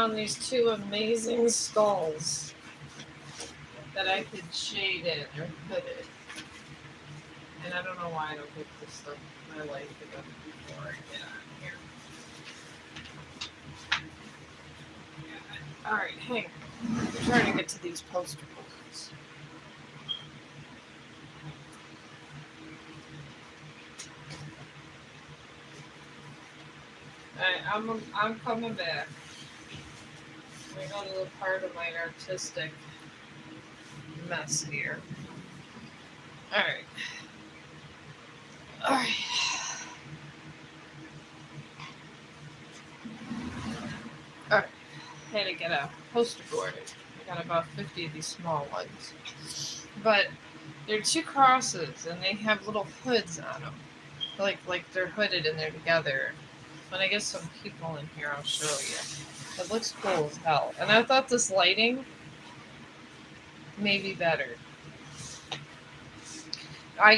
found these two amazing skulls that I could shade in or put it. And I don't know why I don't pick this stuff in my life again before I get on here. Alright, hang on. I'm trying to get to these poster boards. Alright, I'm coming back. We go to the part of my artistic mess here. Alright. Alright. Alright. Had to get a poster board. I got about 50 of these small ones. But they're two crosses and they have little hoods on them. Like they're hooded and they're together. When I get some people in here, I'll show you. It looks cool as hell. And I thought this lighting may be better.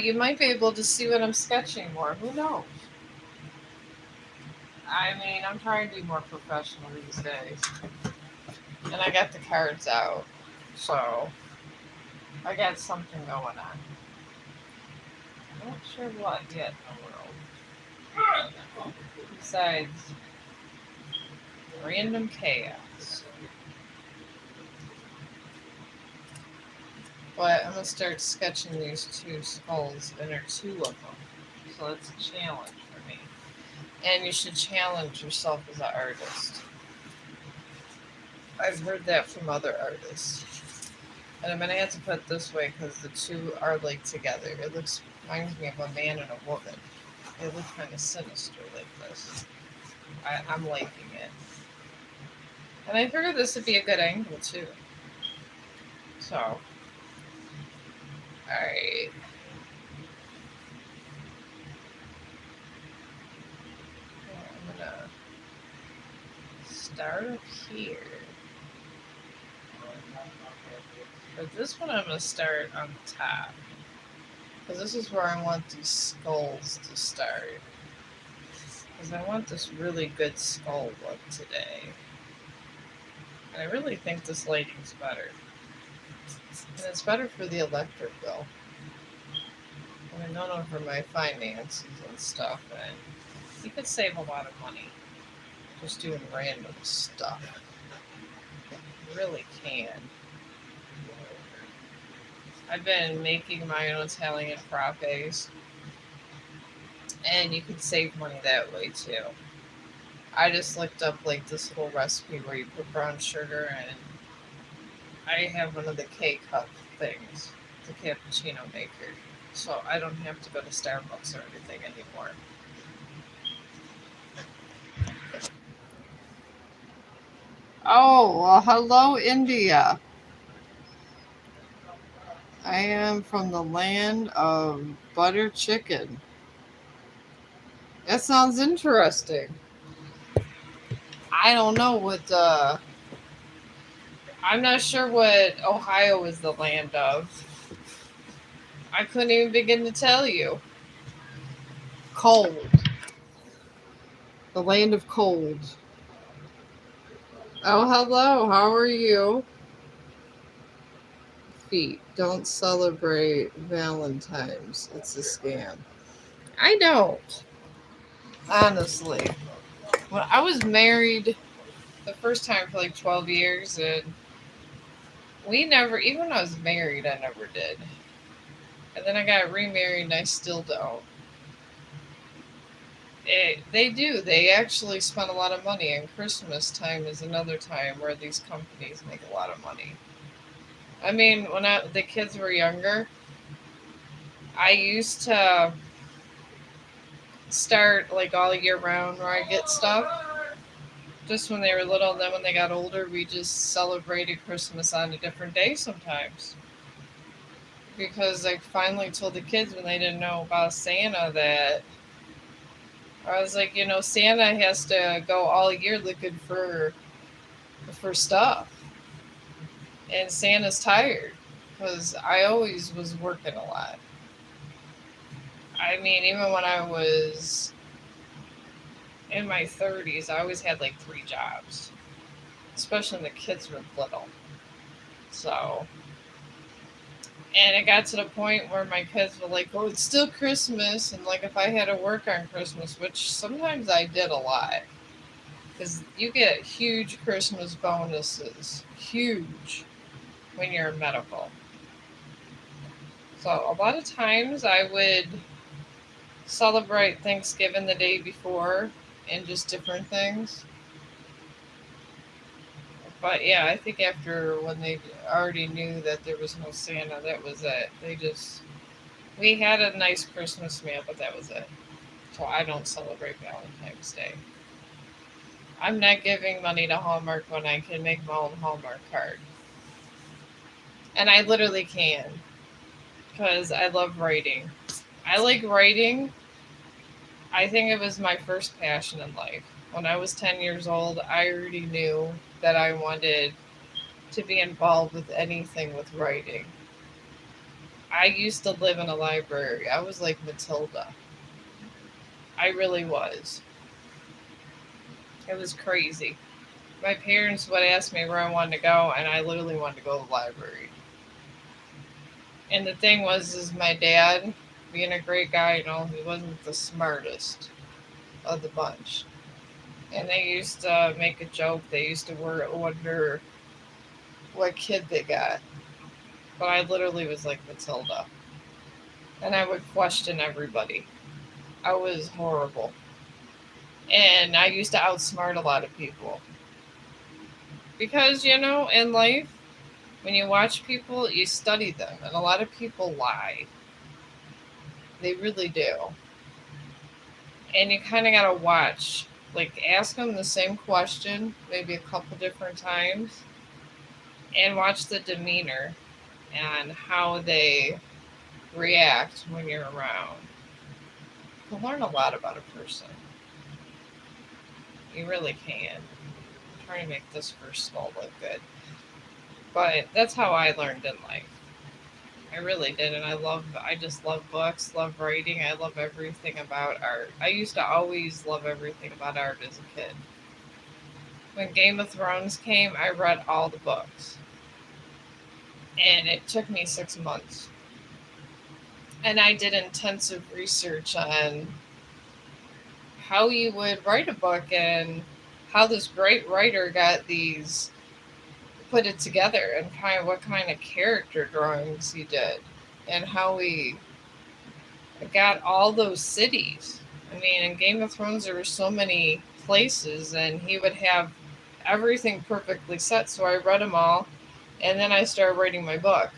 You might be able to see what I'm sketching more. Who knows? I mean, I'm trying to be more professional these days. And I got the cards out. So, I got something going on. I'm not sure what yet in the world. Besides random chaos. But I'm going to start sketching these two skulls, and there are two of them. So it's a challenge for me. And you should challenge yourself as an artist. I've heard that from other artists. And I'm going to have to put it this way because the two are like together. It reminds me of a man and a woman. They look kind of sinister like this. I'm liking it. And I figured this would be a good angle too. So, alright. I'm going to start up here. For this one, I'm going to start on the top. Because this is where I want these skulls to start. Because I want this really good skull look today. And I really think this lighting's better. And it's better for the electric bill. And I don't know for my finances and stuff. And you could save a lot of money just doing random stuff. You really can. I've been making my own Italian frappes. And you can save money that way too. I just looked up like this little recipe where you put brown sugar and I have one of the K-cup things, the cappuccino maker. So I don't have to go to Starbucks or anything anymore. Oh, well, hello, India. I am from the land of butter chicken. That sounds interesting. I don't know what, I'm not sure what Ohio is the land of. I couldn't even begin to tell you. Cold. The land of cold. Oh, hello. How are you? Feet. Don't celebrate Valentine's. It's a scam. I don't. Honestly. When I was married the first time for like 12 years, and we never, even when I was married, I never did. And then I got remarried and I still don't. They do. They actually spend a lot of money, and Christmas time is another time where these companies make a lot of money. I mean, when the kids were younger, I used to start like all year round where I get stuff. Just when they were little, and then when they got older, we just celebrated Christmas on a different day sometimes. Because I finally told the kids when they didn't know about Santa that I was like, Santa has to go all year looking for stuff, and Santa's tired because I always was working a lot. I mean, even when I was in my 30s, I always had like 3 jobs. especially when the kids were little. So, and it got to the point where my kids were like, "Oh, it's still Christmas," and like if I had to work on Christmas, which sometimes I did a lot, because you get huge Christmas bonuses, huge, when you're in medical. So a lot of times I would celebrate Thanksgiving the day before and just different things. But yeah, I think after when they already knew that there was no Santa, that was it. We had a nice Christmas meal, but that was it. So I don't celebrate Valentine's Day. I'm not giving money to Hallmark when I can make my own Hallmark card. And I literally can because I love writing. I like writing. I think it was my first passion in life. When I was 10 years old, I already knew that I wanted to be involved with anything with writing. I used to live in a library. I was like Matilda. I really was. It was crazy. My parents would ask me where I wanted to go, and I literally wanted to go to the library. And the thing was, is my dad, being a great guy, he wasn't the smartest of the bunch. And they used to make a joke. They used to wonder what kid they got. But I literally was like Matilda. And I would question everybody. I was horrible. And I used to outsmart a lot of people. Because, in life, when you watch people, you study them. And a lot of people lie. They really do. And you kind of got to watch. Like, ask them the same question, maybe a couple different times, and watch the demeanor and how they react when you're around. You learn a lot about a person. You really can. I'm trying to make this first skull look good. But that's how I learned in life. I really did, and I just love books, love writing. I love everything about art. I used to always love everything about art as a kid. When Game of Thrones came, I read all the books. And it took me 6 months. And I did intensive research on how you would write a book and how this great writer got these put it together and kind of what kind of character drawings he did and how he got all those cities. I mean, in Game of Thrones, there were so many places, and he would have everything perfectly set. So I read them all, and then I started writing my book.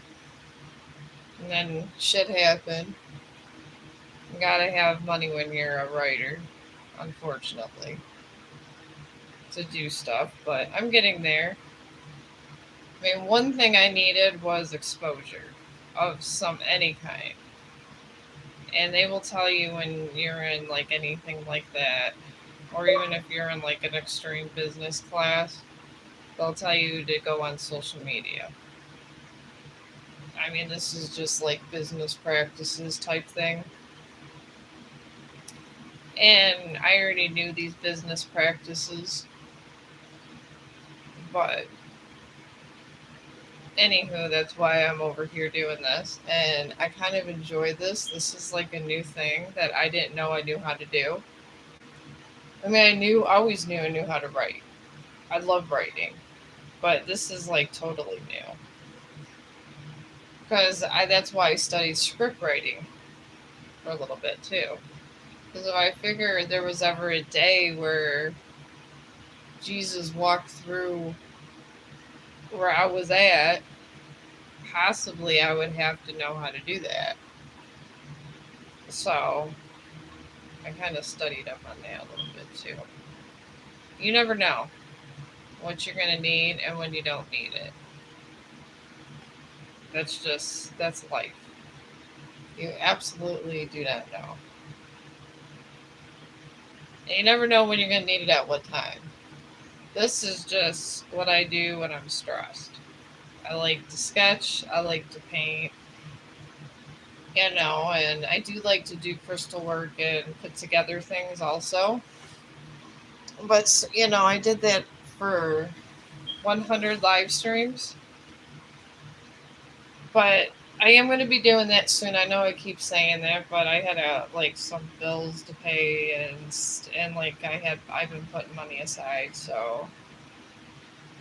And then shit happened. You gotta have money when you're a writer, unfortunately, to do stuff, but I'm getting there. I mean, one thing I needed was exposure of any kind. And they will tell you when you're in like anything like that, or even if you're in like an extreme business class, they'll tell you to go on social media. I mean, this is just like business practices type thing. And I already knew these business practices, but anywho, that's why I'm over here doing this. And I kind of enjoy this. This is like a new thing that I didn't know I knew how to do. I mean, always knew I knew how to write. I love writing, but this is like totally new. Because that's why I studied script writing for a little bit too. Because if I figured there was ever a day where Jesus walked through where I was at, possibly I would have to know how to do that. So I kind of studied up on that a little bit too. You never know what you're going to need and when you don't need it. That's life. You absolutely do not know. And you never know when you're going to need it at what time. This is just what I do when I'm stressed. I like to sketch. I like to paint. And I do like to do crystal work and put together things also. But, I did that for 100 live streams. But I am going to be doing that soon. I know I keep saying that, but I had like some bills to pay, and like I've been putting money aside, so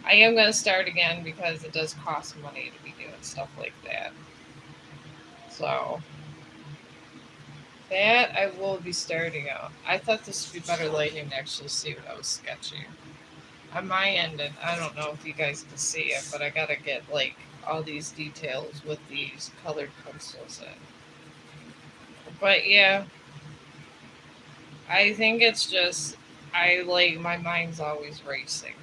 I am going to start again because it does cost money to be doing stuff like that. So that I will be starting out. I thought this would be better lighting to actually see what I was sketching. On my end, and I don't know if you guys can see it, but I gotta get like all these details with these colored pencils in. But yeah, I think it's just I like my mind's always racing.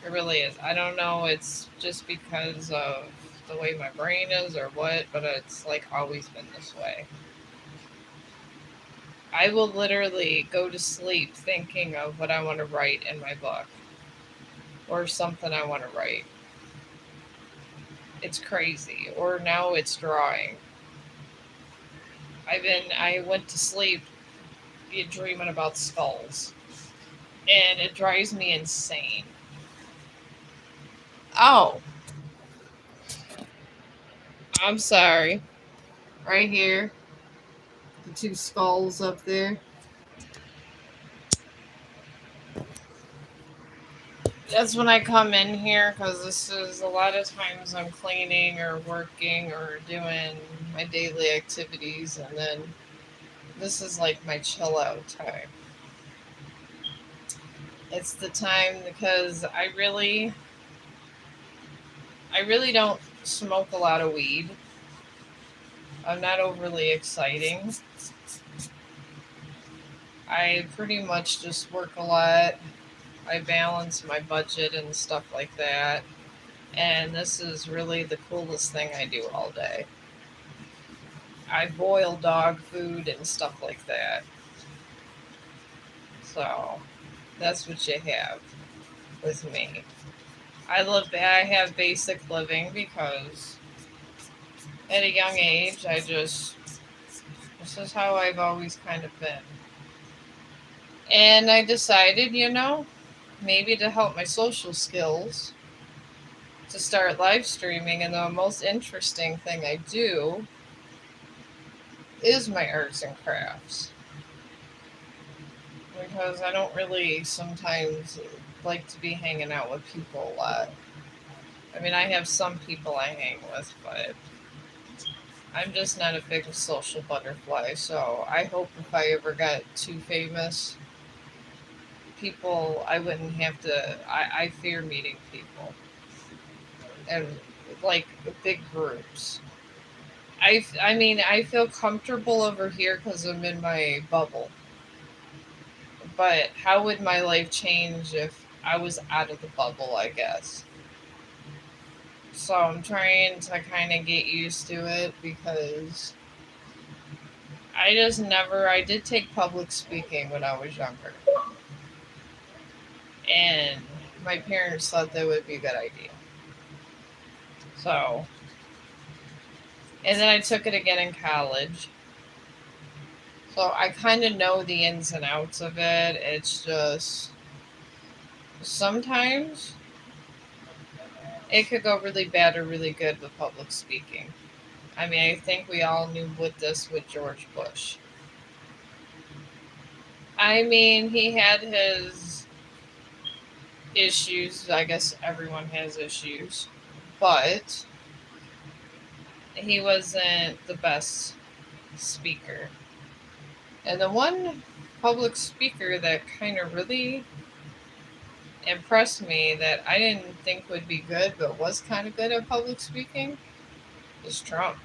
It really is. I don't know. It's just because of the way my brain is or what, but it's like always been this way. I will literally go to sleep thinking of what I want to write in my book or something I want to write. It's crazy. Or now it's drawing. I went to sleep dreaming about skulls, and it drives me insane. Oh, I'm sorry. Right here, the two skulls up there. That's when I come in here because this is a lot of times I'm cleaning or working or doing my daily activities, and then this is like my chill out time. It's the time because I really don't smoke a lot of weed. I'm not overly exciting. I pretty much just work a lot. I balance my budget and stuff like that. And this is really the coolest thing I do all day. I boil dog food and stuff like that. So that's what you have with me. I have basic living because at a young age this is how I've always kind of been. And I decided, maybe to help my social skills, to start live streaming. And the most interesting thing I do is my arts and crafts because I don't really sometimes like to be hanging out with people a lot. I mean, I have some people I hang with, but I'm just not a big social butterfly. So I hope if I ever got too famous, people, I wouldn't have to. I fear meeting people and like big groups. I mean, I feel comfortable over here because I'm in my bubble. But how would my life change if I was out of the bubble, I guess? So I'm trying to kind of get used to it because I did take public speaking when I was younger. And my parents thought that would be a good idea. So, and then I took it again in college. So I kind of know the ins and outs of it. It's just sometimes it could go really bad or really good with public speaking. I mean, I think we all knew with this with George Bush. I mean, he had his issues. I guess everyone has issues. But he wasn't the best speaker. And the one public speaker that kind of really impressed me that I didn't think would be good but was kind of good at public speaking is Trump.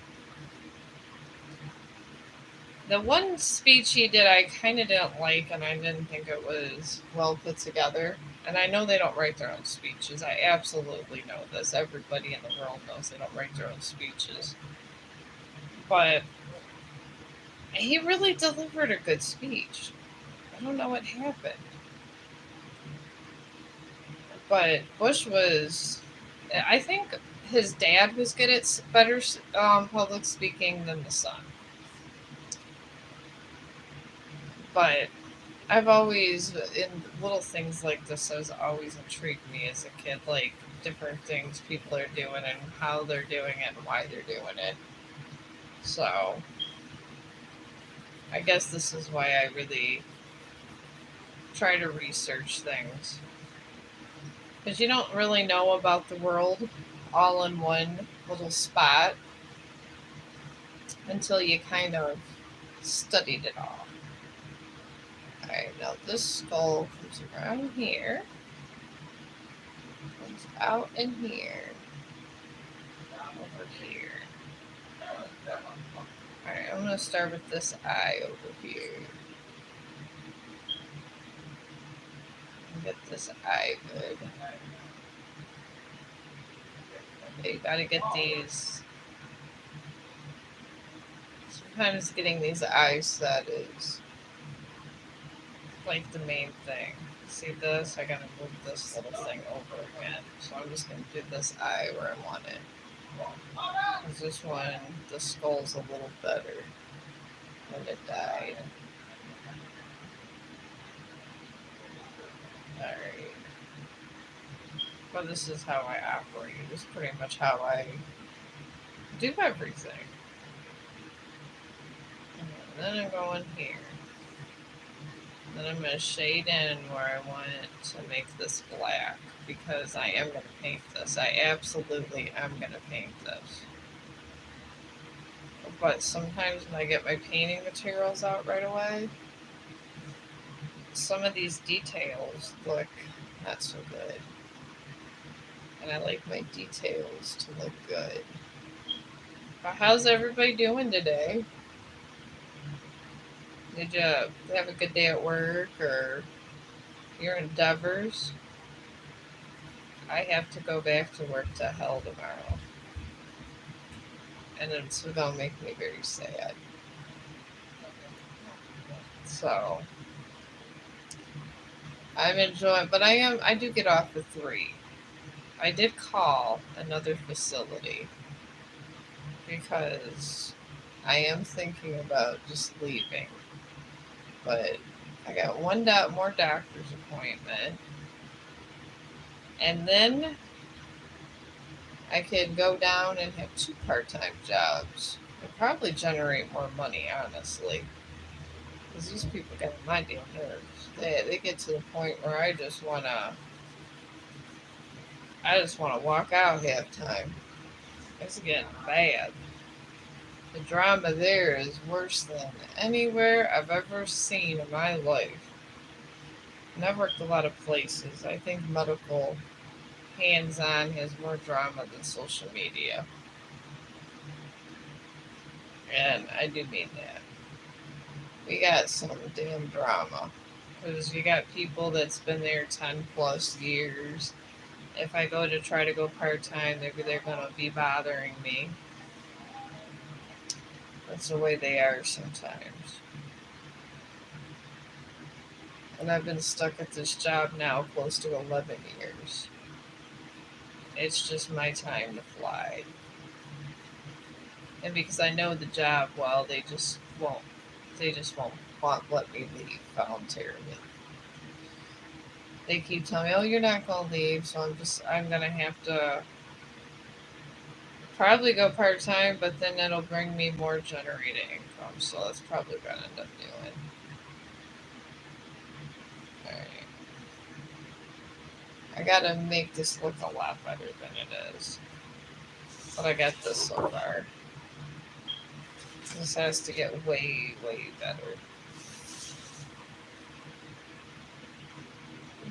The one speech he did I kind of didn't like, and I didn't think it was well put together. And I know they don't write their own speeches. I absolutely know this. Everybody in the world knows they don't write their own speeches. But he really delivered a good speech. I don't know what happened. But Bush was, I think his dad was good at better public speaking than the son. But I've always, in little things like this, has always intrigued me as a kid, like different things people are doing and how they're doing it and why they're doing it. So I guess this is why I really try to research things. Because you don't really know about the world all in one little spot until you kind of studied it all. Alright, now this skull comes around here, comes out in here, over here. Alright, I'm going to start with this eye over here. Get this eye good. Okay, you gotta get these. Sometimes getting these eyes set is like the main thing. See this? I gotta move this little thing over again. So I'm just gonna do this eye where I want it. Because this one, the skull's a little better when it died. Alright. But this is how I operate. This is pretty much how I do everything. And then I'm going here. Then I'm going to shade in where I want to make this black because I am going to paint this. I absolutely am going to paint this. But sometimes when I get my painting materials out right away, some of these details look not so good. And I like my details to look good. But how's everybody doing today? Did you have a good day at work or your endeavors? I have to go back to work to hell tomorrow. And it's going to make me very sad. So, I'm enjoying, but I do get off at 3. I did call another facility because I am thinking about just leaving. But I got one more doctor's appointment. And then I could go down and have 2 part-time jobs. It'd probably generate more money, honestly. Because these people get on my damn nerves. They get to the point where I just want to walk out half time. It's getting bad. The drama there is worse than anywhere I've ever seen in my life. And I've worked a lot of places. I think medical hands-on has more drama than social media. And I do mean that. We got some damn drama. Because you got people that's been there 10 plus years. If I go to try to go part-time, they're going to be bothering me. That's the way they are sometimes. And I've been stuck at this job now close to 11 years. It's just my time to fly. And because I know the job well, they just won't let me leave voluntarily. They keep telling me, oh, you're not going to leave, so I'm going to have to probably go part-time, but then it'll bring me more generating income, so that's probably what I end up doing. Alright. I gotta make this look a lot better than it is. But I got this so far. This has to get way, way better.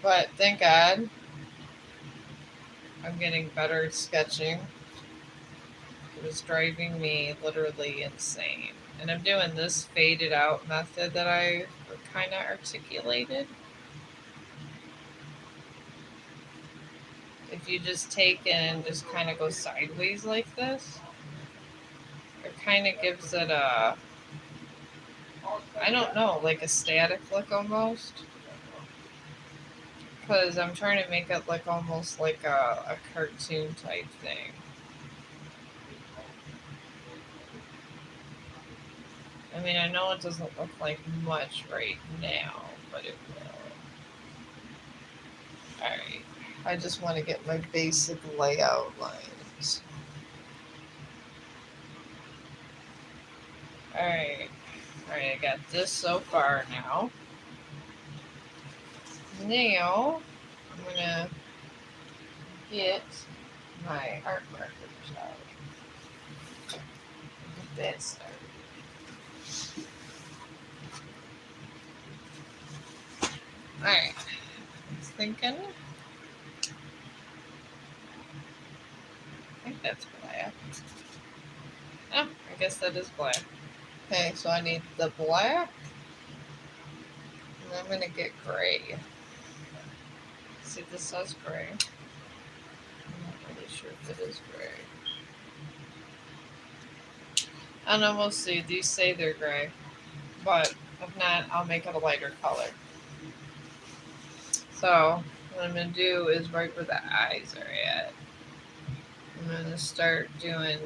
But thank God I'm getting better at sketching. It was driving me literally insane. And I'm doing this faded out method that I kind of articulated. If you just take and just kind of go sideways like this, it kind of gives it a, I don't know, like a static look almost. Because I'm trying to make it look almost like a cartoon type thing. I mean, I know it doesn't look like much right now, but it will. Alright. I just want to get my basic layout lines. Alright. Alright, I got this so far now. Now, I'm going to get my art markers out. Get that started. Alright. I was thinking. I think that's black. Oh, I guess that is black. Okay, so I need the black. And I'm going to get gray. See, this says gray. I'm not really sure if it is gray. I don't know, we'll see. These say they're gray. But if not, I'll make it a lighter color. So, what I'm going to do is right where the eyes are at. I'm going to start doing...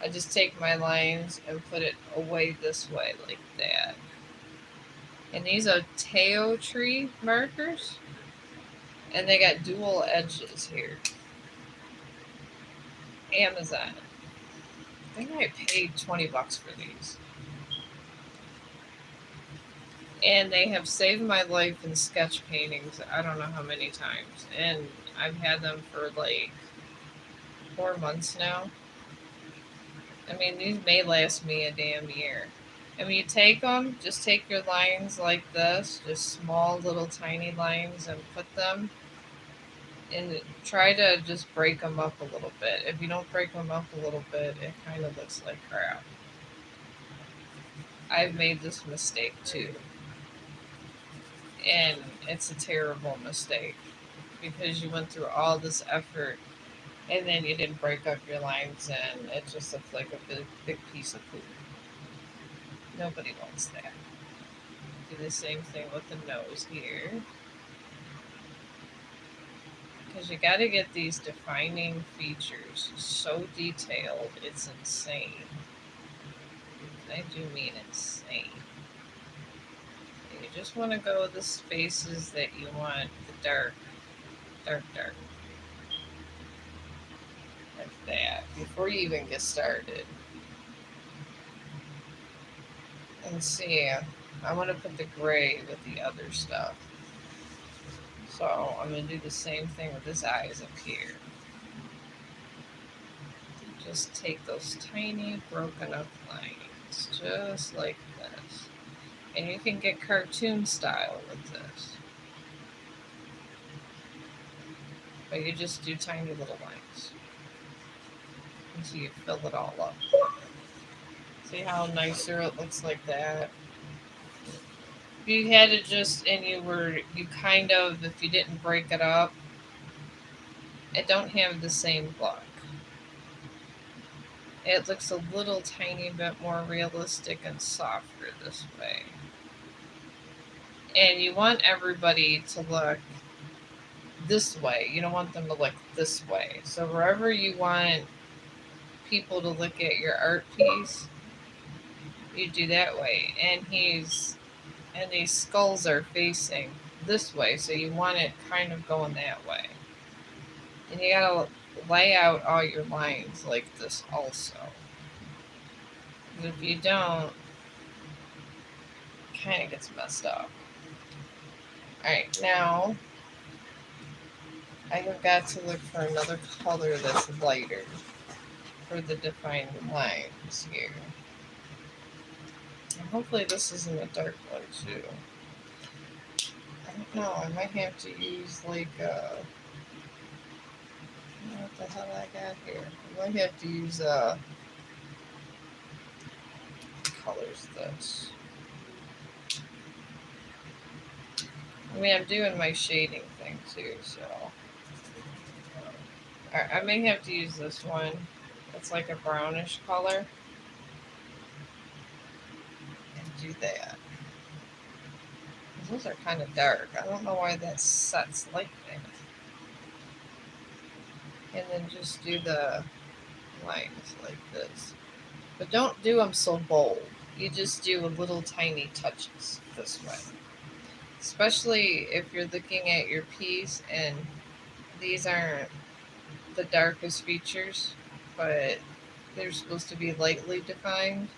I just take my lines and put it away this way, like that. And these are Teo tree markers. And they got dual edges here. Amazon. I think I paid $20 for these. And they have saved my life in sketch paintings I don't know how many times. And I've had them for like 4 months now. I mean, these may last me a damn year. And when you take them, just take your lines like this, just small little tiny lines, and put them, and try to just break them up a little bit. If you don't break them up a little bit, it kind of looks like crap. I've made this mistake too. And it's a terrible mistake because you went through all this effort and then you didn't break up your lines and it just looks like a big piece of poop. Nobody wants that. Do the same thing with the nose here. Because you got to get these defining features so detailed, it's insane. I do mean insane. You just want to go with the spaces that you want, the dark. Like that, before you even get started. And see, I want to put the gray with the other stuff. So I'm going to do the same thing with his eyes up here. Just take those tiny broken up lines, just like this. And you can get cartoon style with this. But you just do tiny little lines until you fill it all up. See how nicer it looks like that? If you had it just, and you kind of, if you didn't break it up, it don't have the same look. It looks a little tiny bit more realistic and softer this way. And you want everybody to look this way. You don't want them to look this way. So wherever you want people to look at your art piece, you do that way. And these skulls are facing this way, so you want it kind of going that way. And you gotta lay out all your lines like this also. Because if you don't, it kind of gets messed up. Alright, now I have got to look for another color that's lighter for the defined lines here. And hopefully this isn't a dark one too. I don't know, I might have to use like what the hell I got here? I might have to use colors this. I mean, I'm doing my shading thing too, so. I may have to use this one. It's like a brownish color. And do that. Those are kind of dark. I don't know why that sets like that. And then just do the lines like this. But don't do them so bold. You just do a little tiny touches this way. especially if you're looking at your peas and these aren't the darkest features, but they're supposed to be lightly defined.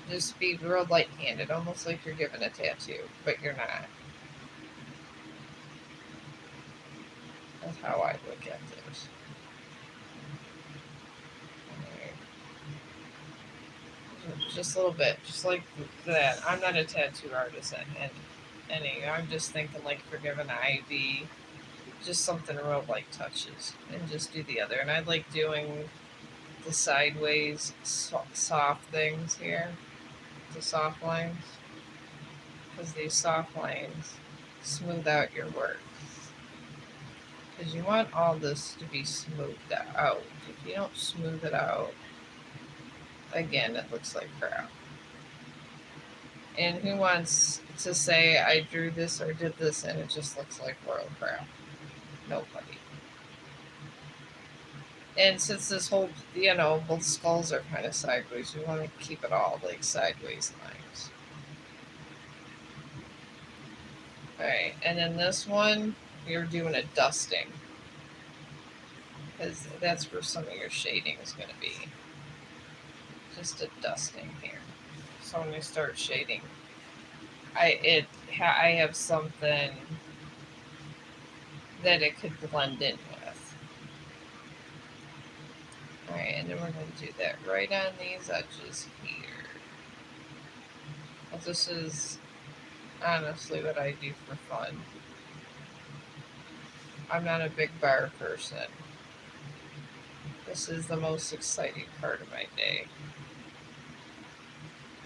Just be real light-handed, almost like you're given a tattoo, but you're not. That's how I look at this. Just a little bit, just like that. I'm not a tattoo artist, and any. I'm just thinking like if you're given an IV, just something real light touches, and just do the other. And I like doing the sideways soft things here, the soft lines, because these soft lines smooth out your work. Because you want all this to be smoothed out. If you don't smooth it out, again, it looks like crap. And who wants to say I drew this or did this and it just looks like royal crap? Nobody. And since this whole, both skulls are kind of sideways, we want to keep it all like sideways lines. Alright, and then this one, you're doing a dusting. Because that's where some of your shading is going to be. Just a dusting here. So when we start shading, I have something that it could blend in with. Alright, and then we're going to do that right on these edges here. Well, this is honestly what I do for fun. I'm not a big bar person. This is the most exciting part of my day.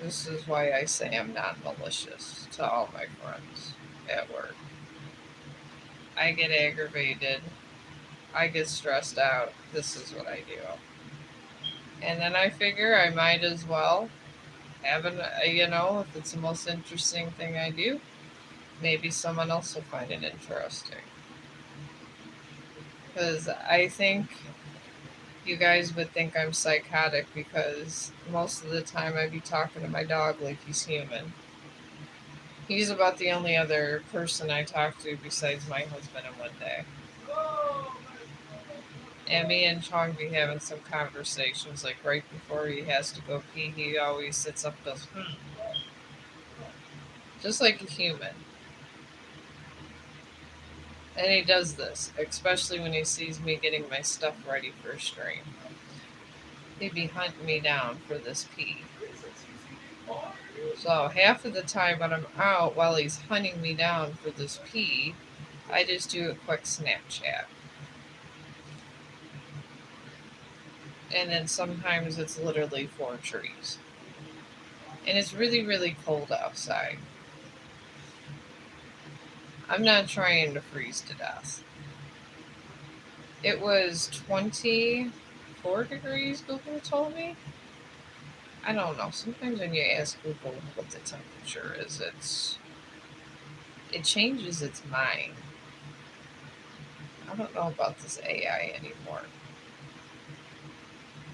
This is why I say I'm not malicious to all my friends at work. I get aggravated. I get stressed out. This is what I do. And then I figure I might as well have if it's the most interesting thing I do, maybe someone else will find it interesting. Because I think you guys would think I'm psychotic because most of the time I'd be talking to my dog like he's human. He's about the only other person I talk to besides my husband in one day. And me and Chong be having some conversations, like right before he has to go pee, he always sits up and goes, just like a human. And he does this, especially when he sees me getting my stuff ready for stream. He'd be hunting me down for this pee. So half of the time when I'm out while he's hunting me down for this pee, I just do a quick Snapchat. And then sometimes it's literally 4 trees. And it's really, really cold outside. I'm not trying to freeze to death. It was 24 degrees, Google told me. I don't know. Sometimes when you ask Google what the temperature is, it changes its mind. I don't know about this AI anymore.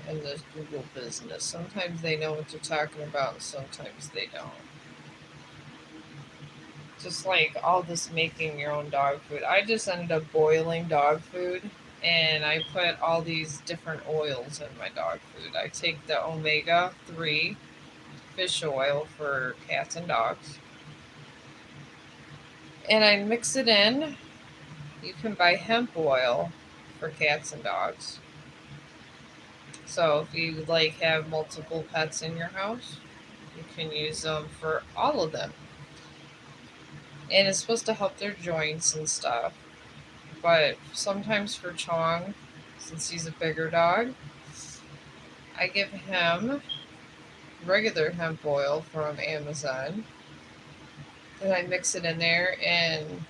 And this Google business. Sometimes they know what they're talking about, and sometimes they don't. Just like all this making your own dog food. I just ended up boiling dog food, and I put all these different oils in my dog food. I take the omega-3 fish oil for cats and dogs, and I mix it in. You can buy hemp oil for cats and dogs. So if you have multiple pets in your house, you can use them for all of them. And it's supposed to help their joints and stuff. But sometimes for Chong, since he's a bigger dog, I give him regular hemp oil from Amazon. And I mix it in there, and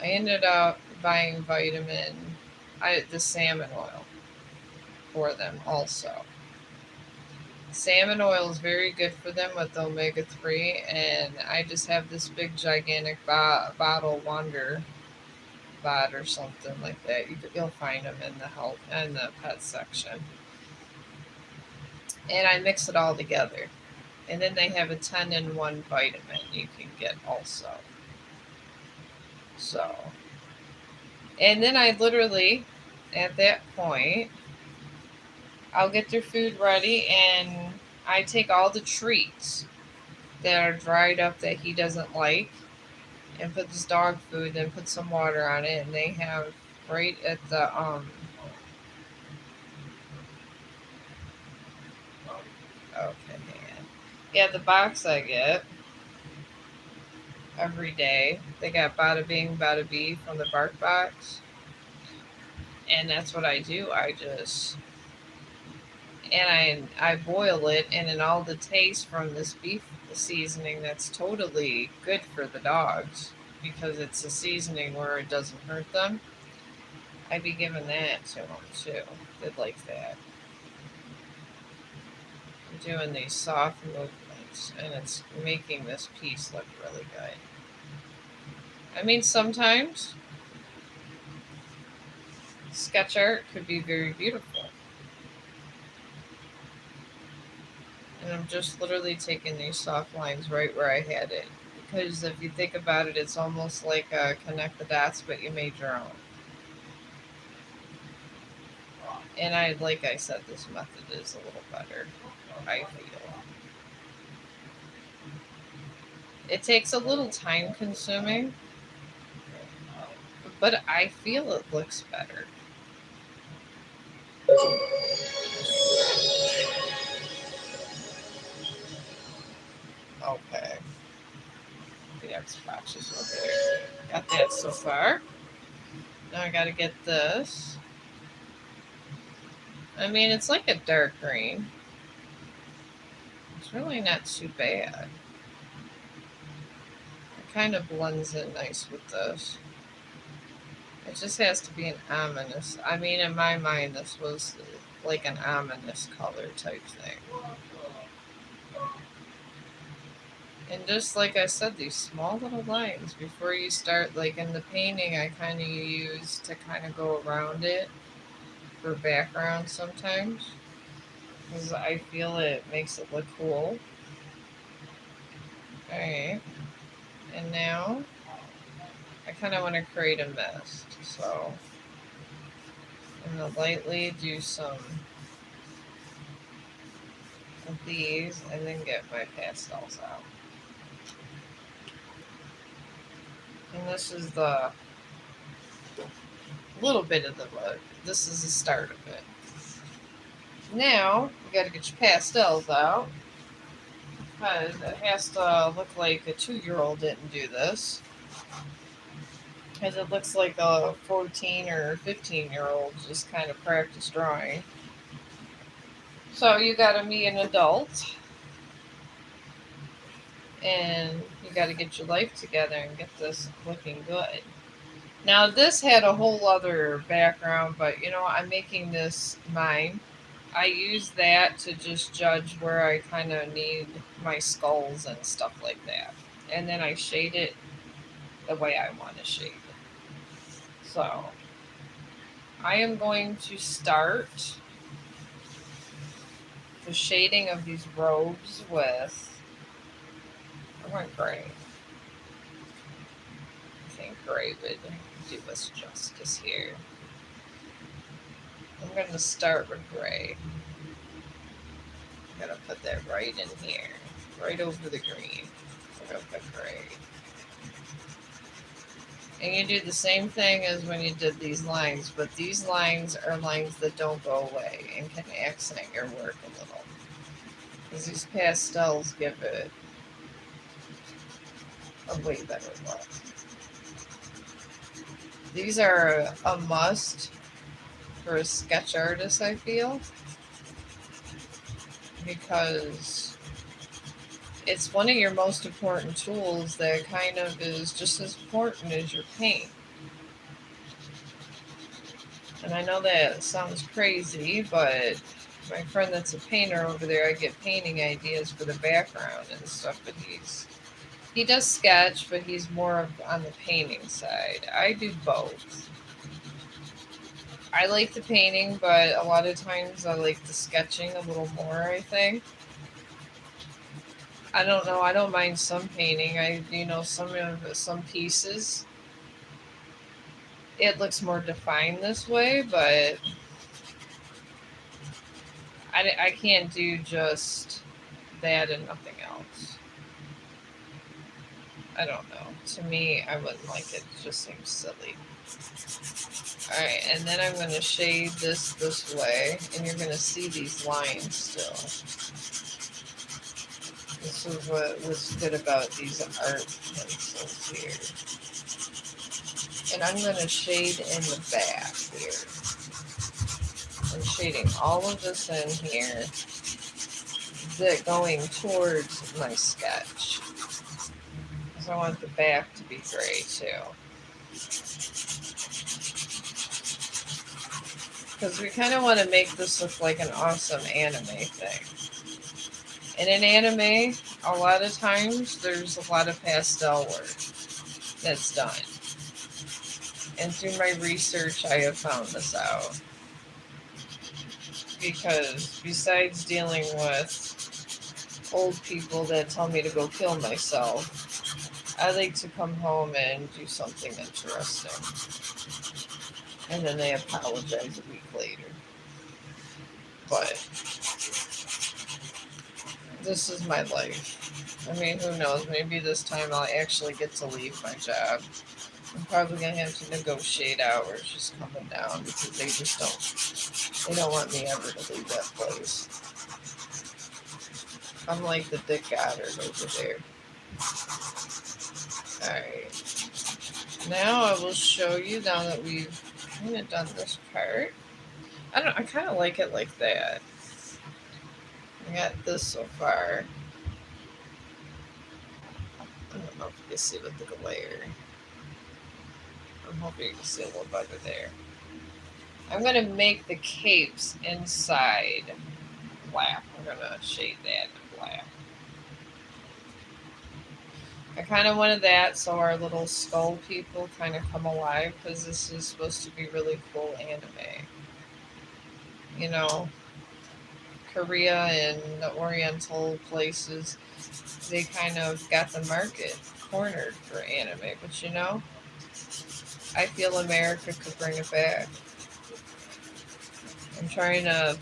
I ended up buying the salmon oil for them also. Salmon oil is very good for them with omega-3, and I just have this big gigantic bottle, Wonder Bot or something like that. You'll find them in the pet section. And I mix it all together. And then they have a 10-in-1 vitamin you can get also. So, and then I literally, at that point, I'll get their food ready and I take all the treats that are dried up that he doesn't like and put this dog food and put some water on it, and they have right at the okay, yeah, the box I get every day. They got bada bing, bada bee from the bark box, and that's what I do. I just and I boil it, and then all the taste from this beef seasoning that's totally good for the dogs because it's a seasoning where it doesn't hurt them. I'd be giving that to them too. They'd like that. I'm doing these soft movements, and it's making this piece look really good. I mean, sometimes sketch art could be very beautiful. And I'm just literally taking these soft lines right where I had it. Because if you think about it, it's almost like a connect the dots, but you made your own. And like I said, this method is a little better, I feel. It takes a little time consuming, but I feel it looks better. Okay. The X patches over there. Got that so far. Now I gotta get this. I mean, it's like a dark green. It's really not too bad. It kind of blends in nice with this. It just has to be an ominous. I mean, in my mind, this was like an ominous color type thing. And just like I said, these small little lines before you start, like in the painting, I kind of use to kind of go around it for background sometimes because I feel it makes it look cool. Alright, and now I kind of want to create a mist, so I'm going to lightly do some of these and then get my pastels out. And this is the little bit of the look. This is the start of it. Now, you got to get your pastels out because it has to look like a 2-year-old didn't do this. Because it looks like a 14 or 15-year-old just kind of practice drawing. So you got to be an adult and you got to get your life together and get this looking good. Now this had a whole other background, but you know, I'm making this mine. I use that to just judge where I kind of need my skulls and stuff like that. And then I shade it the way I want to shade it. So I am going to start the shading of these robes with, I want gray. I think gray would do us justice here. I'm going to start with gray. I'm going to put that right in here, right over the green. I'm going to put gray. And you do the same thing as when you did these lines, but these lines are lines that don't go away and can accent your work a little. Because these pastels give it a way better look. These are a must for a sketch artist, I feel, because it's one of your most important tools that kind of is just as important as your paint. And I know that sounds crazy, but my friend that's a painter over there, I get painting ideas for the background and stuff, but he does sketch, but he's more of on the painting side. I do both. I like the painting, but a lot of times I like the sketching a little more, I think. I don't know. I don't mind some painting. Some pieces it looks more defined this way, but I can't do just that and nothing else. I don't know. To me, I wouldn't like it. It just seems silly. Alright, and then I'm going to shade this way, and you're going to see these lines still. This is what was good about these art pencils here. And I'm going to shade in the back here. I'm shading all of this in here, that going towards my sketch. Because I want the back to be gray too. Because we kind of want to make this look like an awesome anime thing. And in anime, a lot of times there's a lot of pastel work that's done. And through my research, I have found this out. Because besides dealing with old people that tell me to go kill myself, I like to come home and do something interesting. And then they apologize a week later. But this is my life. I mean, who knows? Maybe this time I'll actually get to leave my job. I'm probably going to have to negotiate hours just coming down because they just don't want me ever to leave that place. I'm like the Dick Goddard over there. Alright. Now I will show you, now that we've kind of done this part. I kind of like it like that. I got this so far. I don't know if you can see with the glare. I'm hoping you can see a little better there. I'm going to make the capes inside black. I'm going to shade that in black. I kind of wanted that so our little skull people kind of come alive, because this is supposed to be really cool anime. You know, Korea and the Oriental places, they kind of got the market cornered for anime. But you know, I feel America could bring it back. I'm trying to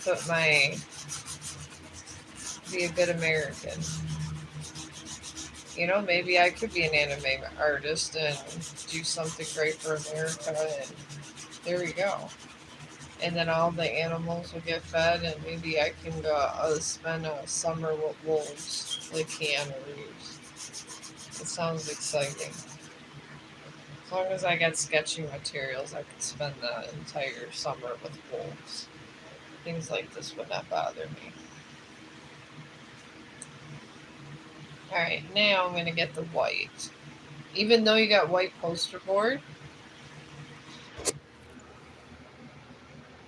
be a good American. You know, maybe I could be an anime artist and do something great for America, and there we go. And then all the animals will get fed, and maybe I can go spend a summer with wolves like Keanu Reeves. It sounds exciting. As long as I get sketching materials, I could spend the entire summer with wolves. Things like this would not bother me. Alright, now I'm going to get the white. Even though you got white poster board.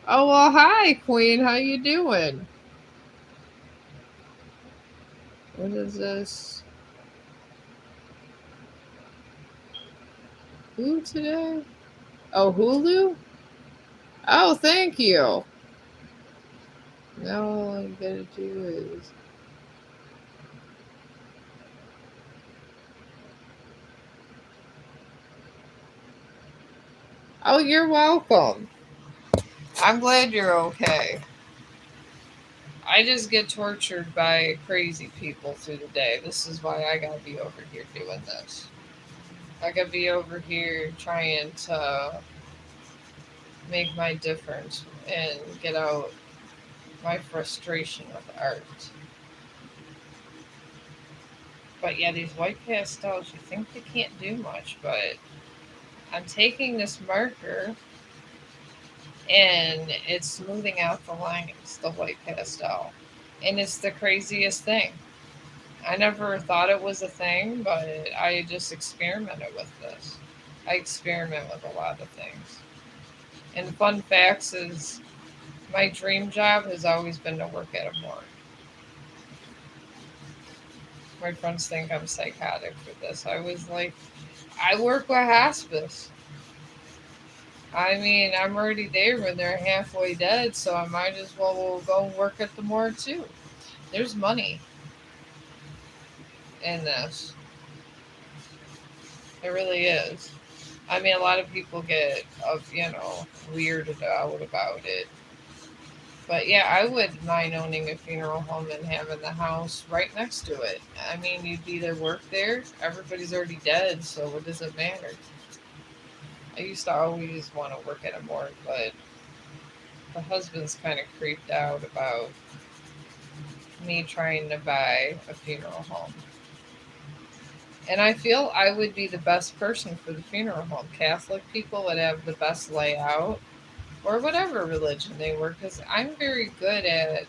Oh, well, hi, Queen. How you doing? What is this? Who today? Oh, Hulu? Oh, thank you. Now all I gotta do is... Oh, you're welcome. I'm glad you're okay. I just get tortured by crazy people through the day. This is why I gotta be over here doing this. I gotta be over here trying to make my difference and get out my frustration with art. But yeah, these white pastels, you think they can't do much, but I'm taking this marker and it's smoothing out the lines, the white pastel. And it's the craziest thing. I never thought it was a thing, but I just experimented with this. I experiment with a lot of things. And fun facts is my dream job has always been to work at a morgue. My friends think I'm psychotic for this. I was like, I work with hospice. I mean, I'm already there when they're halfway dead, so I might as well go work at the morgue too. There's money in this. It really is. I mean, a lot of people get, weirded out about it. But yeah, I wouldn't mind owning a funeral home and having the house right next to it. I mean, you'd either work there, everybody's already dead, so what does it matter? I used to always want to work at a morgue, but the husband's kind of creeped out about me trying to buy a funeral home. And I feel I would be the best person for the funeral home. Catholic people would have the best layout, or whatever religion they were, because I'm very good at,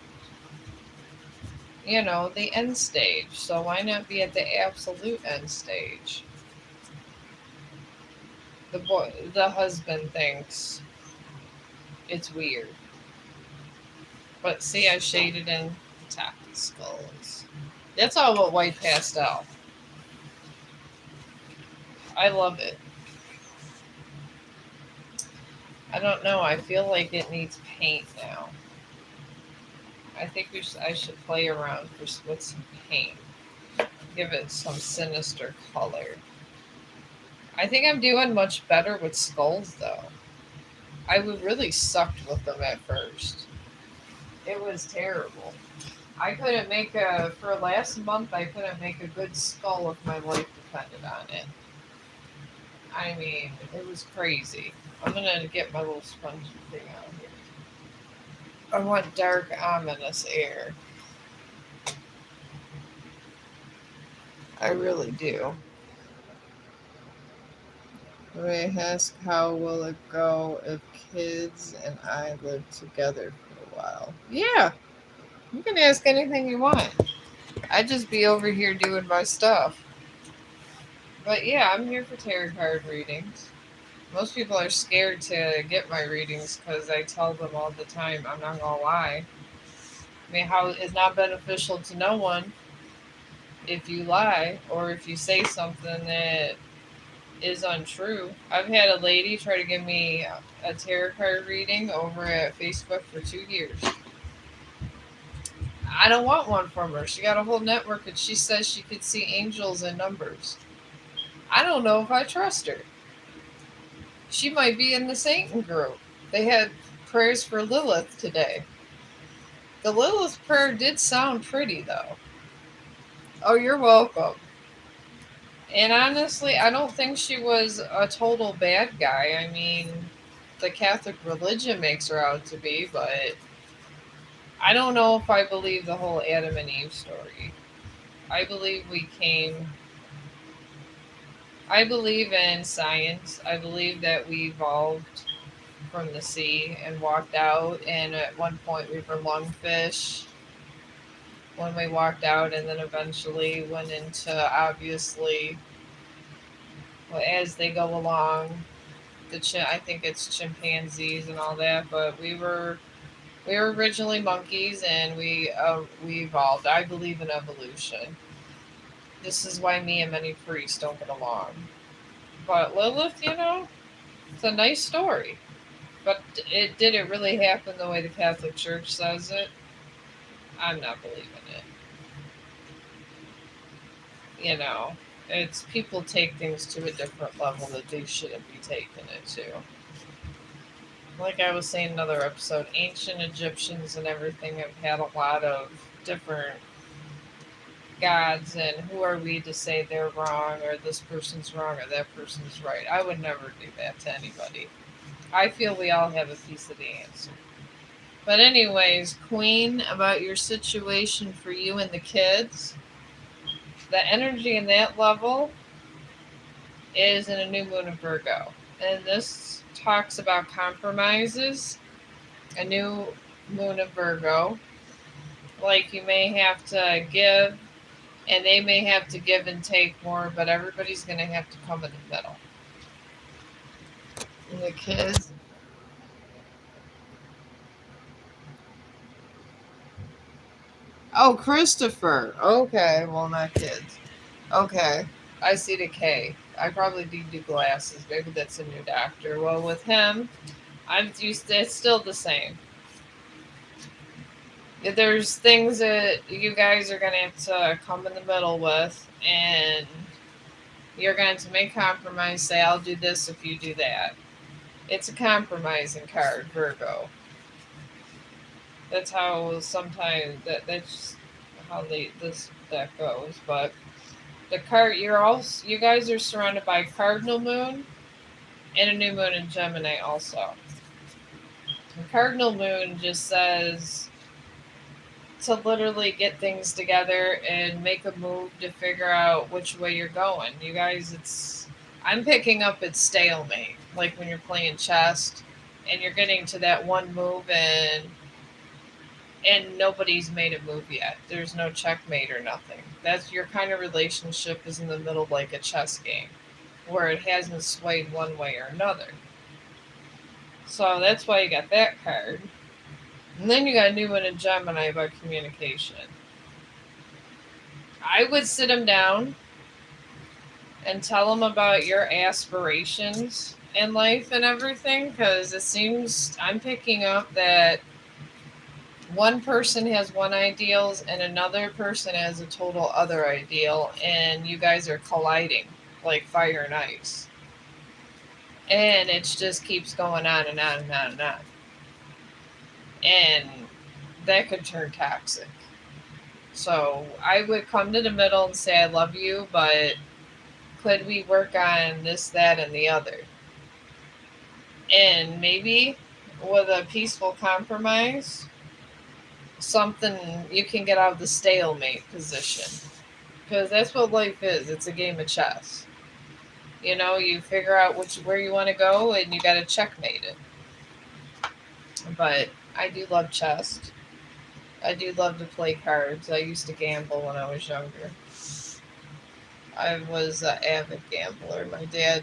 the end stage. So why not be at the absolute end stage? The husband thinks it's weird. But see, I shaded in the top of the skulls. That's all what white pastel. I love it. I don't know. I feel like it needs paint now. I think I should play around with some paint. Give it some sinister color. I think I'm doing much better with skulls though. I would really sucked with them at first. It was terrible. I couldn't make for last month. I couldn't make a good skull if my life depended on it. I mean, it was crazy. I'm gonna get my little spongy thing out here. I want dark, ominous air. I really do. Ray ask, how will it go if kids and I live together for a while? Yeah, you can ask anything you want. I'd just be over here doing my stuff. But yeah, I'm here for tarot card readings. Most people are scared to get my readings because I tell them all the time, I'm not gonna lie. I mean, how it's not beneficial to no one if you lie or if you say something that is untrue. I've had a lady try to give me a tarot card reading over at Facebook for 2 years. I don't want one from her. She got a whole network and she says she could see angels and numbers. I don't know if I trust her. She might be in the Satan group. They had prayers for Lilith today. The Lilith prayer did sound pretty though. Oh, you're welcome. And honestly, I don't think she was a total bad guy. I mean, the Catholic religion makes her out to be, but I don't know if I believe the whole Adam and Eve story. I believe we came. I believe in science. I believe that we evolved from the sea and walked out, and at one point we were lungfish when we walked out, and then eventually went into obviously, well, as they go along, I think it's chimpanzees and all that, but we were originally monkeys, and we evolved. I believe in evolution. This is why me and many priests don't get along. But Lilith, it's a nice story. But did it really happen the way the Catholic Church says it? I'm not believing it. You know, it's people take things to a different level that they shouldn't be taking it to. Like I was saying in another episode, ancient Egyptians and everything have had a lot of different gods, and who are we to say they're wrong or this person's wrong or that person's right? I would never do that to anybody. I feel we all have a piece of the answer. But anyways, Queen, about your situation for you and the kids, the energy in that level is in a new moon of Virgo. And this talks about compromises, a new moon of Virgo. Like you may have to give, and they may have to give and take more, but everybody's going to have to come in the middle. And the kids. Oh, Christopher. Okay, well, not kids. Okay, I see the K. I probably do glasses. Maybe that's a new doctor. Well, with him, I'm used to, it's still the same. There's things that you guys are going to have to come in the middle with, and You're going to make compromise, say, I'll do this if you do that. It's a compromising card, Virgo. That's how sometimes that's how this deck goes. But the card you guys are surrounded by cardinal moon and a new moon in Gemini also. The cardinal moon just says to literally get things together and make a move to figure out which way you're going. You guys, I'm picking up it's stalemate, like when you're playing chess and you're getting to that one move and nobody's made a move yet. There's no checkmate or nothing. That's your kind of relationship is in the middle like a chess game where it hasn't swayed one way or another. So that's why you got that card. And then you got a new one in Gemini about communication. I would sit him down and tell him about your aspirations in life and everything, because it seems I'm picking up that one person has one ideals and another person has a total other ideal, and you guys are colliding like fire and ice. And it just keeps going on and on and on and on. And that could turn toxic. So I would come to the middle and say, I love you, but could we work on this, that, and the other? And maybe with a peaceful compromise, something you can get out of the stalemate position. Because that's what life is. It's a game of chess. You know, you figure out where you want to go and you got to checkmate it. But I do love chess. I do love to play cards. I used to gamble when I was younger. I was an avid gambler. My dad,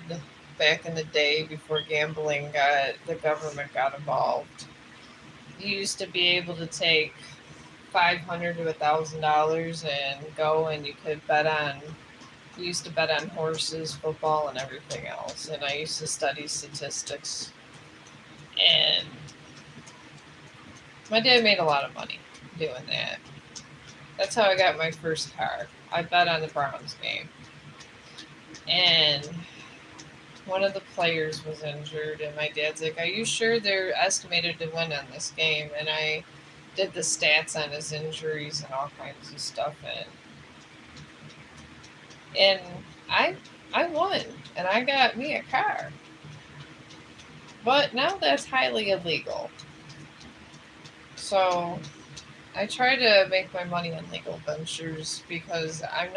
back in the day before gambling the government got involved, you used to be able to take $500 to $1,000 and go, and you could bet on. You used to bet on horses, football, and everything else. And I used to study statistics. And my dad made a lot of money doing that. That's how I got my first car. I bet on the Browns game. And one of the players was injured, and my dad's like, are you sure they're estimated to win on this game? And I did the stats on his injuries and all kinds of stuff. And I won, and I got me a car. But now that's highly illegal. So I try to make my money on legal ventures because I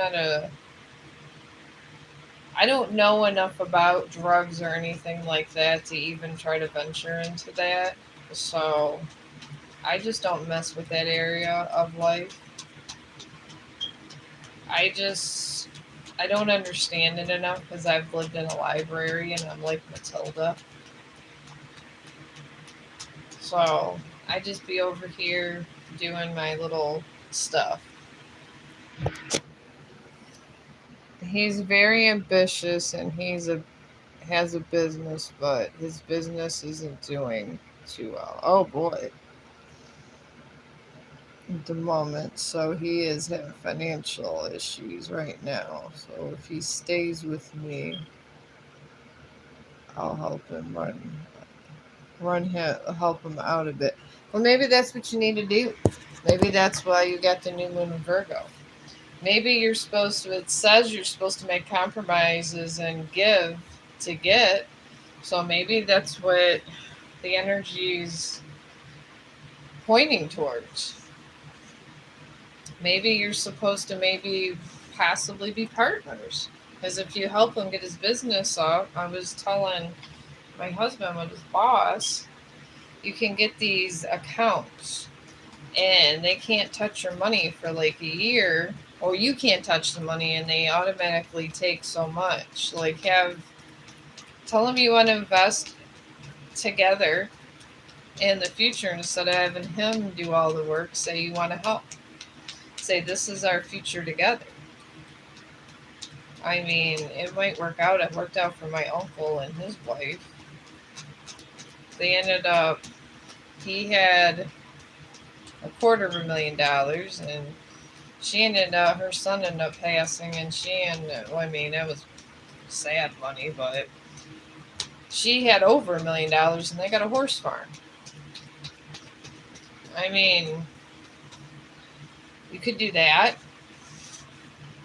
don't know enough about drugs or anything like that to even try to venture into that. So I just don't mess with that area of life. I don't understand it enough because I've lived in a library and I'm like Matilda. So I just be over here doing my little stuff. He's very ambitious and has a business, but his business isn't doing too well. Oh boy. At the moment. So he is having financial issues right now. So if he stays with me, I'll help him help him out a bit. Well, maybe that's what you need to do. Maybe that's why you got the new moon in Virgo. Maybe it says you're supposed to make compromises and give to get. So maybe that's what the energy's pointing towards. Maybe you're supposed to possibly be partners. Because if you help him get his business up, I was telling my husband with his boss, you can get these accounts and they can't touch your money for like a year, or you can't touch the money and they automatically take so much. Like tell them you want to invest together in the future instead of having him do all the work. Say you want to help. Say this is our future together. I mean, it might work out. It worked out for my uncle and his wife. They ended up, he had $250,000 and her son ended up passing, and it was sad money, but she had over $1 million and they got a horse farm. I mean, you could do that.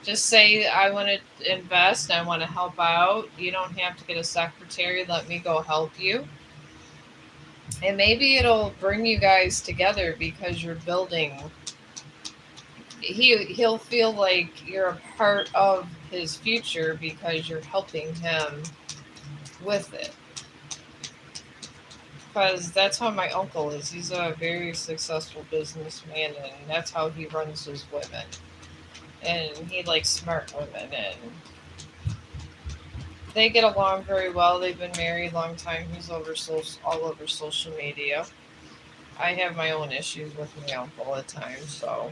Just say, I want to invest, I want to help out. You don't have to get a secretary. Let me go help you. And maybe it'll bring you guys together because you're building. He'll feel like you're a part of his future because you're helping him with it. Because that's how my uncle is. He's a very successful businessman, and that's how he runs his women. And he likes smart women, and they get along very well. They've been married a long time. He's all over social media. I have my own issues with my uncle at times, so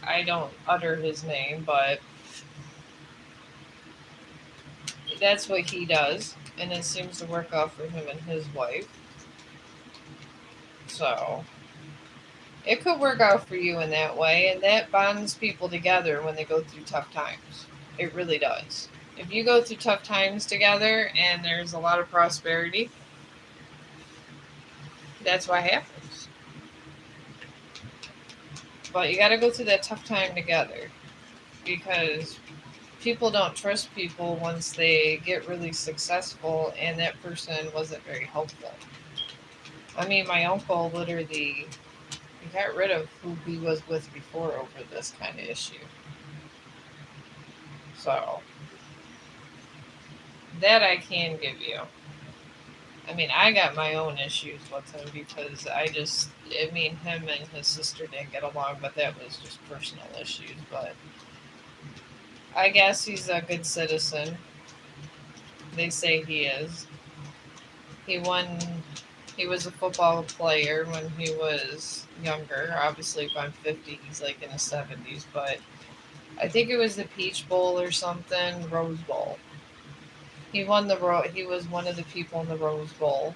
I don't utter his name, but that's what he does, and it seems to work out for him and his wife. So it could work out for you in that way, and that bonds people together when they go through tough times. It really does. If you go through tough times together and there's a lot of prosperity, that's what happens. But you got to go through that tough time together, because people don't trust people once they get really successful and that person wasn't very helpful. I mean, my uncle literally he got rid of who he was with before over this kind of issue. So that I can give you. I mean, I got my own issues with him because him and his sister didn't get along, but that was just personal issues. But I guess he's a good citizen. They say he is. He won. He was a football player when he was younger. Obviously, if I'm 50, he's like in his 70s. But I think it was the Peach Bowl or something, Rose Bowl. He won He was one of the people in the Rose Bowl.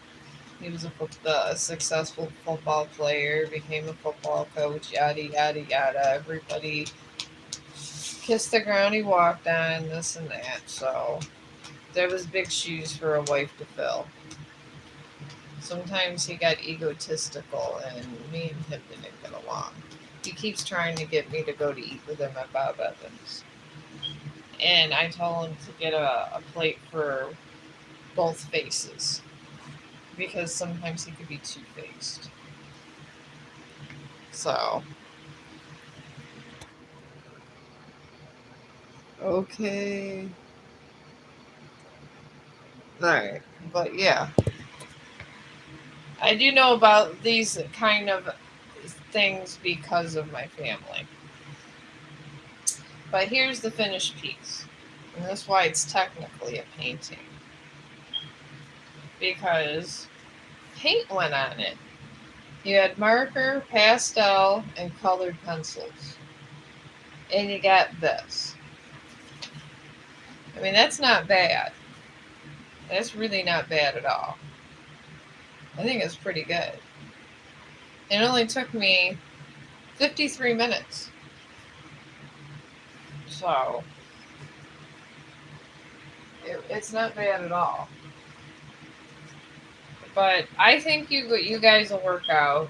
He was a successful football player, became a football coach, yada, yada, yada. Everybody kissed the ground he walked on, this and that. So there was big shoes for a wife to fill. Sometimes he got egotistical, and me and him didn't get along. He keeps trying to get me to go to eat with him at Bob Evans. And I told him to get a plate for both faces, because sometimes he could be two-faced. So, okay. Alright. But yeah. I do know about these kind of things because of my family. But here's the finished piece. And that's why it's technically a painting. Because paint went on it. You had marker, pastel, and colored pencils. And you got this. I mean, that's not bad. That's really not bad at all. I think it's pretty good. It only took me 53 minutes. So, it's not bad at all. But I think you guys will work out.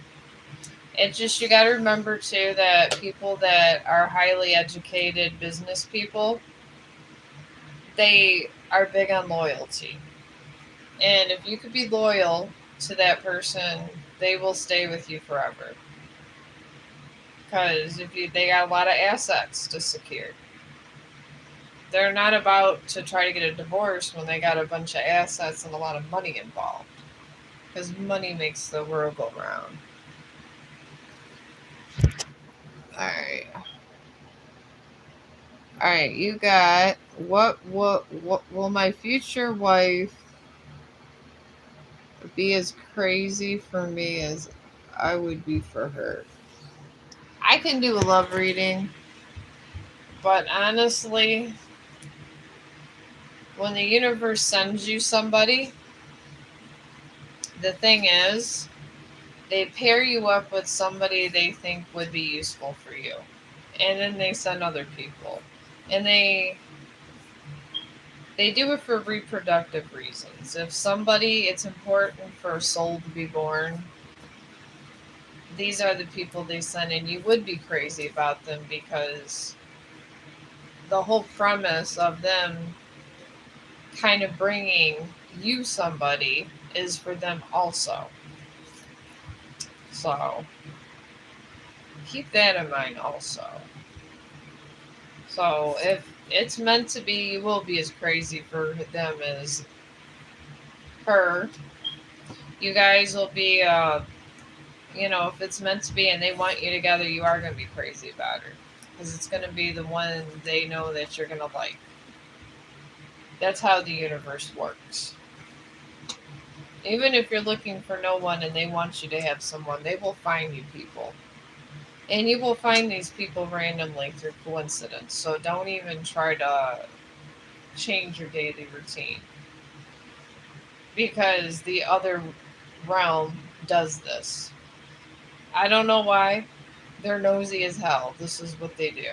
It's just, you got to remember too that people that are highly educated business people, they are big on loyalty. And if you could be loyal to that person, they will stay with you forever. Because they got a lot of assets to secure. They're not about to try to get a divorce when they got a bunch of assets and a lot of money involved. Because money makes the world go round. Alright, you got what will my future wife be as crazy for me as I would be for her? I can do a love reading, but honestly, when the universe sends you somebody, the thing is, they pair you up with somebody they think would be useful for you. And then they send other people. And they They do it for reproductive reasons. If somebody, it's important for a soul to be born, these are the people they send, and you would be crazy about them because the whole premise of them kind of bringing you somebody is for them also. So keep that in mind also. So if it's meant to be, you will be as crazy for them as her. You guys will be, if it's meant to be and they want you together, you are going to be crazy about her. Because it's going to be the one they know that you're going to like. That's how the universe works. Even if you're looking for no one and they want you to have someone, they will find you people. And you will find these people randomly through coincidence. So don't even try to change your daily routine. Because the other realm does this. I don't know why. They're nosy as hell. This is what they do.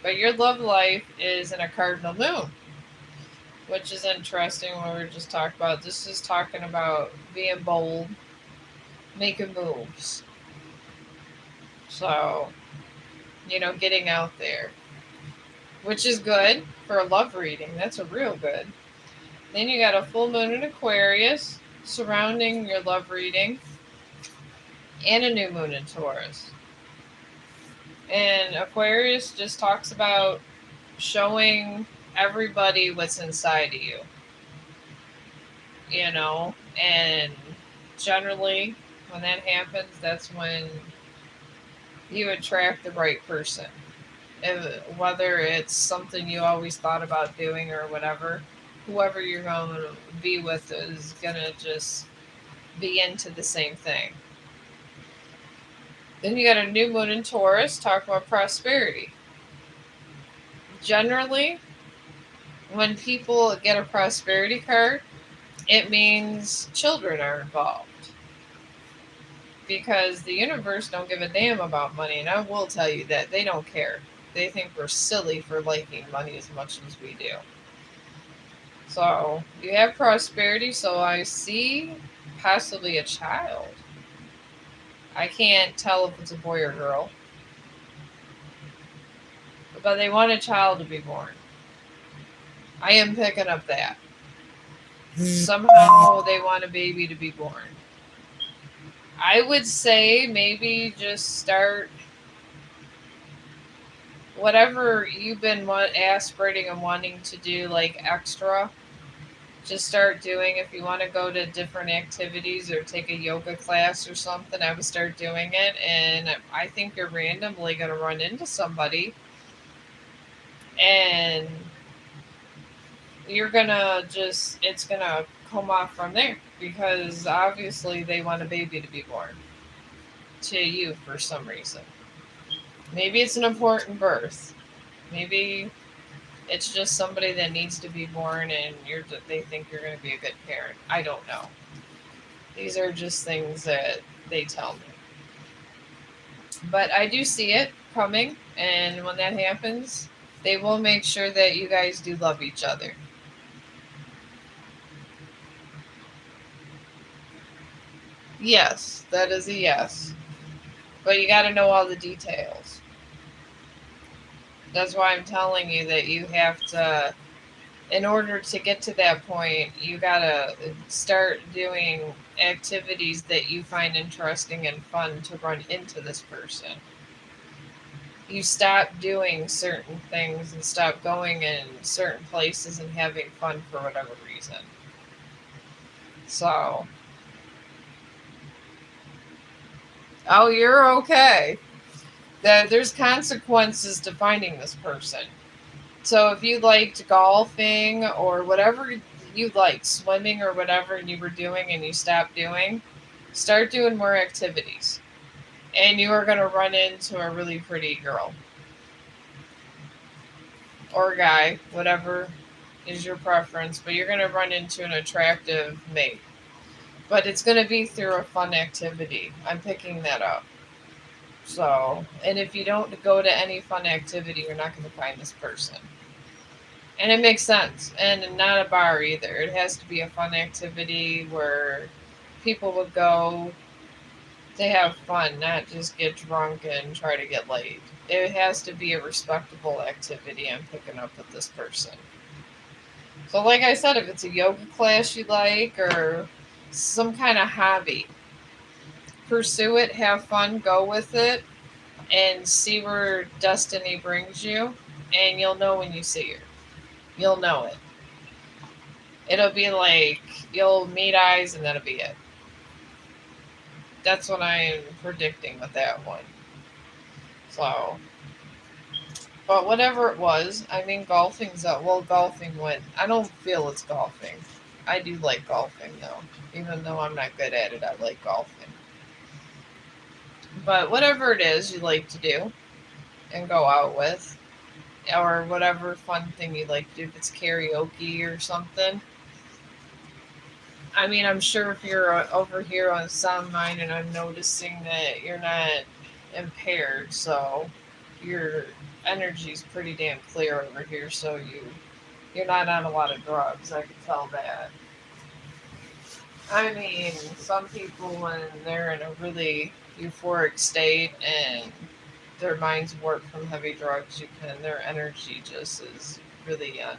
But your love life is in a cardinal moon, which is interesting when we were just talking about. This is talking about being bold, making moves. So, getting out there, which is good for a love reading. That's a real good. Then you got a full moon in Aquarius surrounding your love reading, and a new moon in Taurus. And Aquarius just talks about showing everybody what's inside of you. And generally when that happens, that's when you attract the right person. Whether it's something you always thought about doing or whatever, whoever you're going to be with is going to just be into the same thing. Then you got a new moon in Taurus, talk about prosperity. Generally, when people get a prosperity card, it means children are involved. Because the universe don't give a damn about money, and I will tell you that they don't care. They think we're silly for liking money as much as we do. So you have prosperity, so I see possibly a child. I can't tell if it's a boy or girl. But they want a child to be born. I am picking up that. Somehow they want a baby to be born. I would say maybe just start whatever you've been aspirating and wanting to do, like extra. Just start doing. If you want to go to different activities or take a yoga class or something, I would start doing it. And I think you're randomly going to run into somebody. And you're going to it's going to come off from there. Because obviously they want a baby to be born to you for some reason. Maybe it's an important birth. Maybe it's just somebody that needs to be born and they think you're going to be a good parent. I don't know. These are just things that they tell me. But I do see it coming, and when that happens, they will make sure that you guys do love each other. Yes, that is a yes. But you got to know all the details. That's why I'm telling you that you have to, in order to get to that point, you got to start doing activities that you find interesting and fun to run into this person. You stop doing certain things and stop going in certain places and having fun for whatever reason. So, oh, you're okay. There's consequences to finding this person. So if you liked golfing or whatever you like, swimming or whatever, and you were doing and you stopped doing, start doing more activities. And you are going to run into a really pretty girl. Or guy, whatever is your preference. But you're going to run into an attractive mate. But it's going to be through a fun activity. I'm picking that up. So, and if you don't go to any fun activity, you're not going to find this person. And it makes sense. And not a bar either. It has to be a fun activity where people would go to have fun, not just get drunk and try to get laid. It has to be a respectable activity I'm picking up with this person. So, like I said, if it's a yoga class you like or some kind of hobby, pursue it, have fun, go with it, and see where destiny brings you. And you'll know when you see her. You'll know it. It'll be like you'll meet eyes and that'll be it. That's what I am predicting with that one. So, but whatever it was, I mean, golfing's up. Well, golfing went. I don't feel it's golfing. I do like golfing though, even though I'm not good at it. I like golfing. But whatever it is you like to do and go out with, or whatever fun thing you like to do, if it's karaoke or something. I mean, I'm sure if you're over here on Sound Mind, and I'm noticing that you're not impaired, so your energy's pretty damn clear over here. So you're not on a lot of drugs. I can tell that. I mean, some people when they're in a really euphoric state and their minds work from heavy drugs, you can their energy just is really on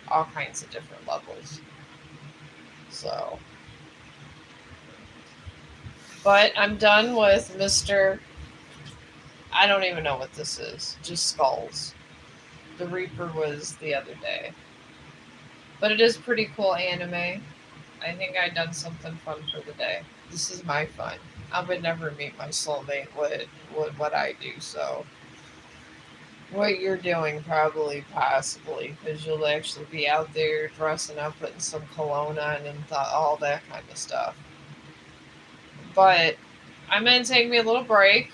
all kinds of different levels. So, but I'm done with Mr. I don't even know what this is. Just skulls. The Reaper was the other day. But it is pretty cool anime. I think I done something fun for the day. This is my fun. I would never meet my soulmate with what I do, so what you're doing probably possibly because you'll actually be out there dressing up, putting some cologne on and all that kind of stuff. But I'm gonna take me a little break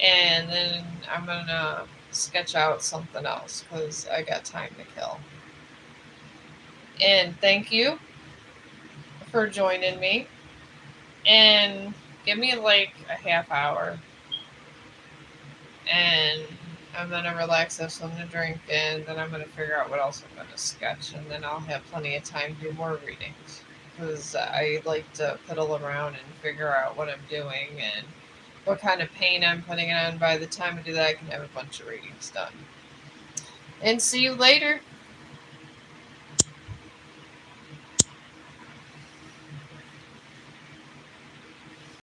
and then I'm gonna sketch out something else because I got time to kill. And thank you for joining me. And give me like a half hour, and I'm gonna relax, have something to drink, and then I'm gonna figure out what else I'm gonna sketch, and then I'll have plenty of time to do more readings because I like to fiddle around and figure out what I'm doing and what kind of paint I'm putting on. By the time I do that, I can have a bunch of readings done. And see you later.